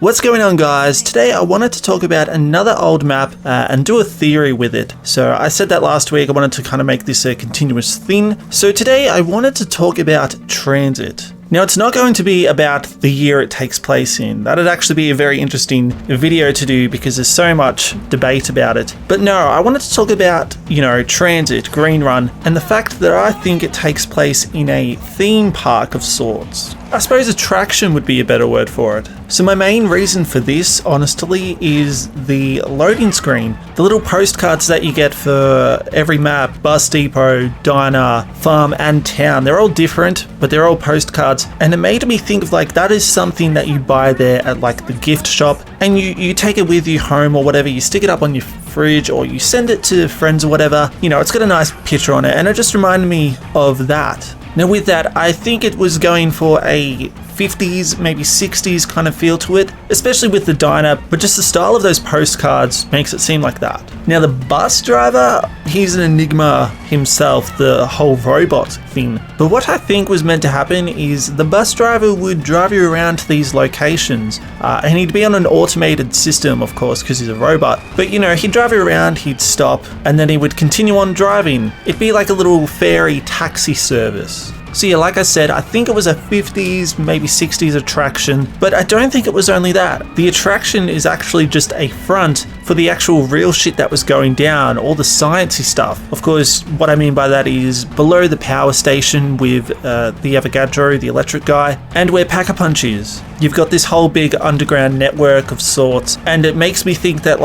What's going on, guys? Today I wanted to talk about another old map and do a theory with it. So I said that last week, I wanted to kind of make this a continuous thing. So today I wanted to talk about TranZit. Now, it's not going to be about the year it takes place in. That'd actually be a very interesting video to do because there's so much debate about it. But no, I wanted to talk about, TranZit, Green Run, and the fact that I think it takes place in a theme park of sorts. I suppose attraction would be a better word for it. So my main reason for this, honestly, is the loading screen. The little postcards that you get for every map, bus depot, diner, farm, and town. They're all different, but they're all postcards. And it made me think of that is something that you buy there at the gift shop, and you take it with you home or whatever. You stick it up on your fridge or you send it to friends or whatever. It's got a nice picture on it, and it just reminded me of that. Now with that, I think it was going for a 50s, maybe 60s kind of feel to it, especially with the diner, but just the style of those postcards makes it seem like that. Now the bus driver, he's an enigma himself, the whole robot thing. But what I think was meant to happen is the bus driver would drive you around to these locations, and he'd be on an automated system, of course, because he's a robot. But he'd drive you around, he'd stop, and then he would continue on driving. It'd be like a little ferry taxi service. So yeah, like I said, I think it was a 50s, maybe 60s attraction, but I don't think it was only that. The attraction is actually just a front for the actual real shit that was going down, all the sciencey stuff. Of course, what I mean by that is below the power station with the Avogadro, the electric guy, and where Pack-a-Punch is. You've got this whole big underground network of sorts, and it makes me think that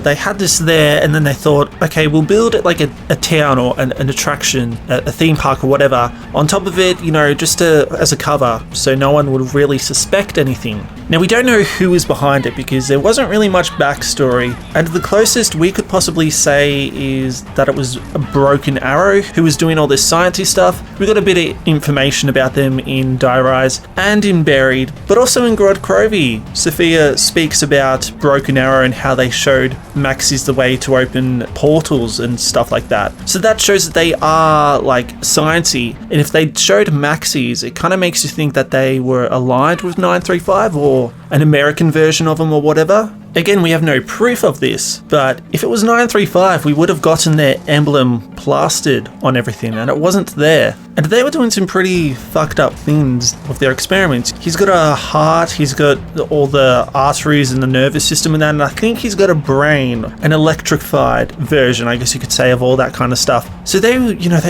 they had this there, and then they thought, okay, we'll build it like a town or an attraction, a theme park or whatever, on top of it, just as a cover, so no one would really suspect anything. Now, we don't know who is behind it because there wasn't really much backstory, and the closest we could possibly say is that it was a Broken Arrow who was doing all this sciencey stuff. We got a bit of information about them in Die Rise and in Buried, but also in Grod Crovey. Sophia speaks about Broken Arrow and how they showed Maxis the way to open portals and stuff like that. So that shows that they are sciencey, and if they showed Maxis, it kind of makes you think that they were aligned with 935 or an American version of them or whatever. Again, we have no proof of this, but if it was 935, we would have gotten their emblem plastered on everything, and it wasn't there. And they were doing some pretty fucked up things with their experiments. He's got a heart, he's got all the arteries and the nervous system and that, and I think he's got a brain, an electrified version, I guess you could say, of all that kind of stuff. So they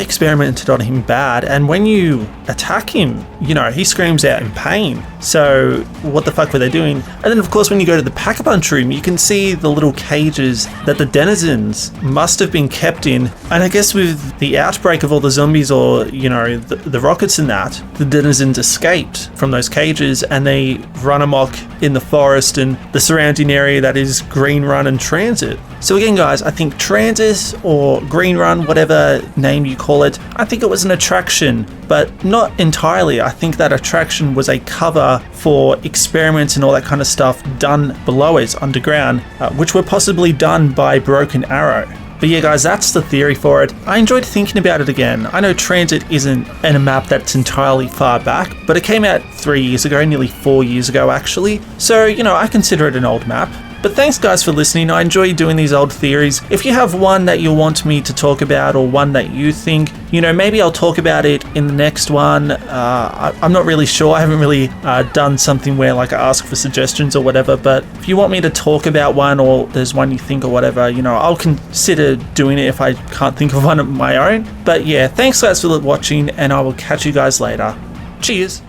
experimented on him bad, and when you attack him, he screams out in pain. So what the fuck were they doing? And then, of course, when you go to the Pack-a-Punch room, you can see the little cages that the denizens must have been kept in. And I guess with the outbreak of all the zombies or, the rockets and that, the denizens escaped from those cages and they run amok in the forest and the surrounding area that is Green Run and TranZit. So again, guys, I think TranZit or Green Run, whatever name you call it, I think it was an attraction, but not entirely. I think that attraction was a cover for experiments and all that kind of stuff done below it, underground, which were possibly done by Broken Arrow. But yeah, guys, that's the theory for it. I enjoyed thinking about it again. I know TranZit isn't in a map that's entirely far back, but it came out 3 years ago, nearly 4 years ago actually. So, I consider it an old map. But thanks, guys, for listening. I enjoy doing these old theories. If you have one that you want me to talk about or one that you think, maybe I'll talk about it in the next one. I'm not really sure. I haven't really done something where I ask for suggestions or whatever. But if you want me to talk about one or there's one you think or whatever, I'll consider doing it if I can't think of one of my own. But yeah, thanks, guys, for watching, and I will catch you guys later. Cheers.